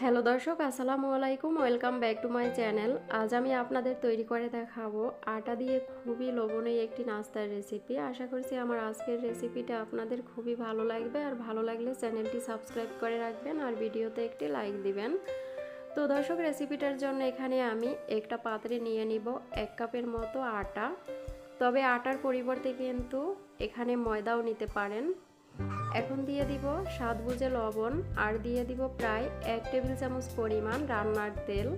Hello দর্শক, আসসালামু আলাইকুম। Welcome back to my channel. আজ আমি আপনাদের তৈরি করে দেখাবো আটা দিয়ে খুবই লোভনীয় একটি নাস্তার রেসিপি। আশা করছি আমার আজকের রেসিপিটা আপনাদের খুবই ভালো লাগবে, আর ভালো লাগলে চ্যানেলটি সাবস্ক্রাইব করে রাখবেন আর ভিডিওতে একটি লাইক দিবেন। তো দর্শক, রেসিপিটার জন্য এখানে আমি একটা পাত্রে নিয়ে নিব 1 কাপের মতো আটা। তবে আটার পরিবর্তে কিন্তু এখানে ময়দাও নিতে পারেন। এখন দিয়ে দিব স্বাদ বুঝে লবণ, আর দিয়ে দিব প্রায় 1 টেবিল চামচ পরিমাণ রান্নার তেল।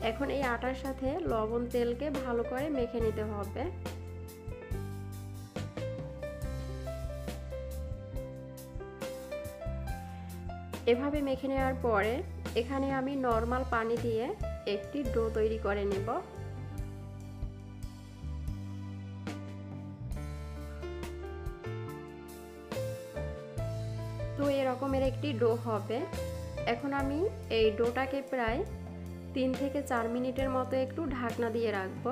এখন এই আটার সাথে লবণ তেলকে ভালো করে মেখে নিতে হবে। এভাবে মেখে নেওয়ার পরে এখানে আমি নরমাল পানি দিয়ে একটি ডো তৈরি করে নেব। তো এরকমের একটি ডো হবে। এখন আমি এই ডোটাকে প্রায় 3 থেকে 4 মিনিটের মতো একটু ঢাকনা দিয়ে রাখবো।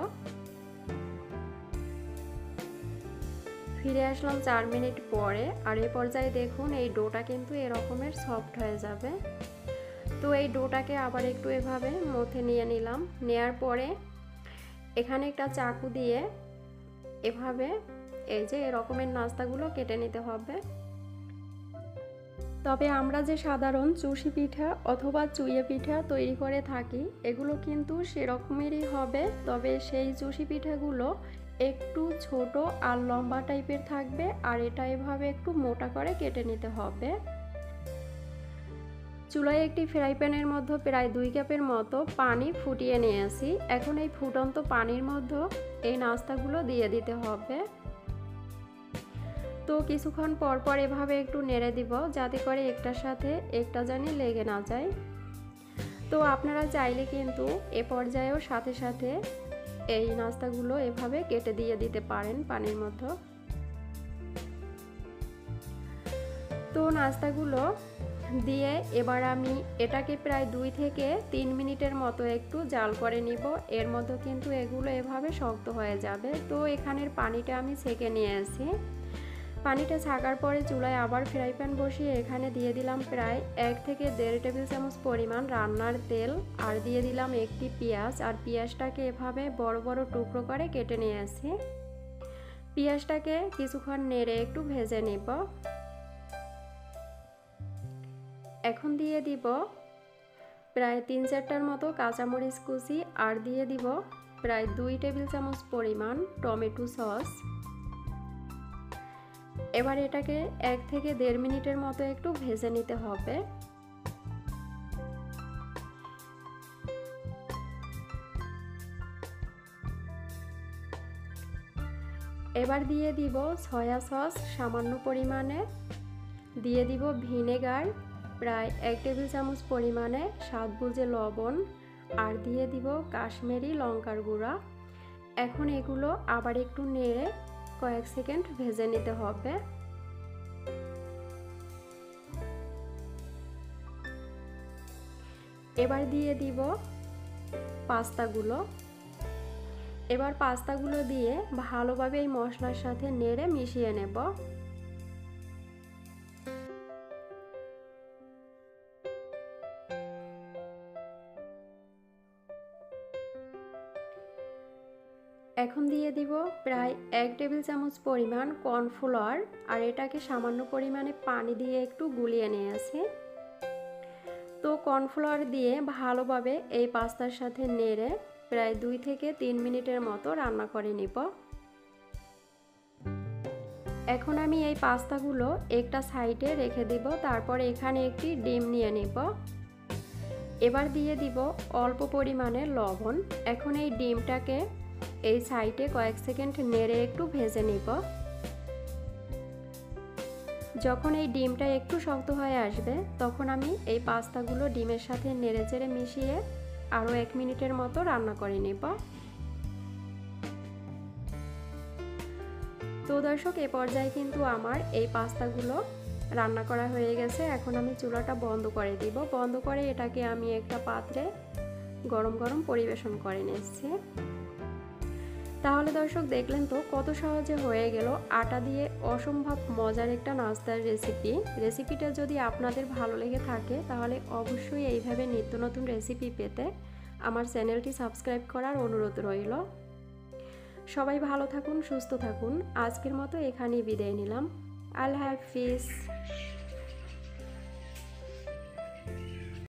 ফিরে আসলাম 4 মিনিট পরে, আর এই পর্যায়ে দেখুন এই ডোটা কিন্তু এরকমের সফট হয়ে যাবে। তো এই ডোটাকে আবার একটু এভাবে মথে নিয়ে নিলাম। নেয়ার পরে এখানে একটা চাকু দিয়ে এভাবে এই যে এরকমের নাস্তাগুলো কেটে নিতে হবে। তবে আমরা যে সাধারণ চুষি পিঠা অথবা চুইয়ে পিঠা তৈরি করে থাকি, এগুলো কিন্তু সেরকমেরই হবে। তবে সেই চুষি পিঠাগুলো একটু ছোট আর লম্বা টাইপের থাকবে, আর এটা এভাবে একটু মোটা করে কেটে নিতে হবে। চুলায় একটি ফ্রাই প্যানের মধ্যে প্রায় 2 কাপের মতো পানি ফুটিয়ে নিয়েছি। এখন এই ফুটন্ত পানির মধ্যে এই নাস্তাগুলো দিয়ে দিতে হবে। তো কিছুক্ষণ পর পর এভাবে একটু নেড়ে দিব, যাতে করে একটার সাথে একটা জানি লেগে না যায়। তো আপনারা চাইলে কিন্তু এ পর্যায়েও সাথে সাথে এই নাস্তাগুলো এভাবে কেটে দিয়ে দিতে পারেন পানির মধ্যে। তো নাস্তাগুলো দিয়ে এবার আমি এটাকে প্রায় 2 থেকে 3 মিনিটের মতো একটু জাল করে নিব। এর মধ্যে কিন্তু এগুলো এভাবে শক্ত হয়ে যাবে। তো এখানের পানিটা আমি ছেঁকে নিয়ে আসি। পানিটা ছাকার পরে চুলায় আবার ফ্রাই প্যান বসিয়ে এখানে দিয়ে দিলাম প্রায় 1 থেকে 1.5 টেবিল চামচ পরিমাণ রান্নার তেল, আর দিয়ে দিলাম একটি পেঁয়াজ। আর পেঁয়াজটাকে এভাবে বড় বড় টুকরো করে কেটে নিয়ে আসি। পেঁয়াজটাকে কিছুক্ষণ নেড়ে একটু ভেজে নেব। এখন দিয়ে দিব প্রায় 3-4টার মতো কাঁচামরিচ কুচি, আর দিয়ে দিব প্রায় 2 টেবিল চামচ পরিমাণ টমেটো সস। এবার এটাকে 1 থেকে 1.5 মিনিটের মতো একটু ভেজে নিতে হবে। এবার দিয়ে দিব সয়া সস সামান্য পরিমাণে, দিয়ে দিব ভিনেগার প্রায় 1 টেবিল চামচ পরিমাণে, স্বাদ বুঝে লবণ, আর দিয়ে দিব কাশ্মীরি লঙ্কার গুঁড়া। এখন এগুলো আবার একটু নেড়ে কয়েক সেকেন্ড ভেজে নিতে হবে। এবার দিয়ে দিব পাস্তাগুলো। এবার পাস্তাগুলো দিয়ে ভালোভাবে এই মশলার সাথে নেড়ে মিশিয়ে নেব। এখন দিয়ে দিব প্রায় 1 টেবিল চামচ পরিমাণ কর্নফ্লাওয়ার, আর এটাকে সামান্য পরিমাণে পানি দিয়ে একটু গুলিয়ে নিয়েছি। তো কর্নফ্লাওয়ার দিয়ে ভালোভাবে এই পাস্তার সাথে নেড়ে প্রায় 2 থেকে 3 মিনিটের মতো রান্না করে নিব। এখন আমি এই পাস্তাগুলো একটা সাইডে রেখে দিব। তারপর এখানে একটি ডিম নিয়ে নিব। এবার দিয়ে দিব অল্প পরিমাণে লবণ। এখন এই ডিমটাকে এই সাইডে কয়েক সেকেন্ড নেড়ে একটু ভেজে নিব। যখন এই ডিমটা একটু শক্ত হয়ে আসবে, তখন আমি এই পাস্তাগুলো ডিমের সাথে নেড়ে চেড়ে মিশিয়ে আরও 1 মিনিটের মতো রান্না করে নেব। তো দর্শক, এ পর্যায়ে কিন্তু আমার এই পাস্তাগুলো রান্না করা হয়ে গেছে। এখন আমি চুলাটা বন্ধ করে দিব। বন্ধ করে এটাকে আমি একটা পাত্রে গরম গরম পরিবেশন করে নিচ্ছি। তাহলে দর্শক দেখলেন তো কত সহজে হয়ে গেল আটা দিয়ে অসম্ভব মজার একটা নাস্তার রেসিপিটা যদি আপনাদের ভালো লেগে থাকে তাহলে অবশ্যই এইভাবে নিত্য নতুন রেসিপি পেতে আমার চ্যানেলটি সাবস্ক্রাইব করার অনুরোধ রইল। সবাই ভালো থাকুন, সুস্থ থাকুন। আজকের মতো এখানেই বিদায় নিলাম। আল্লাহ হাফিজ।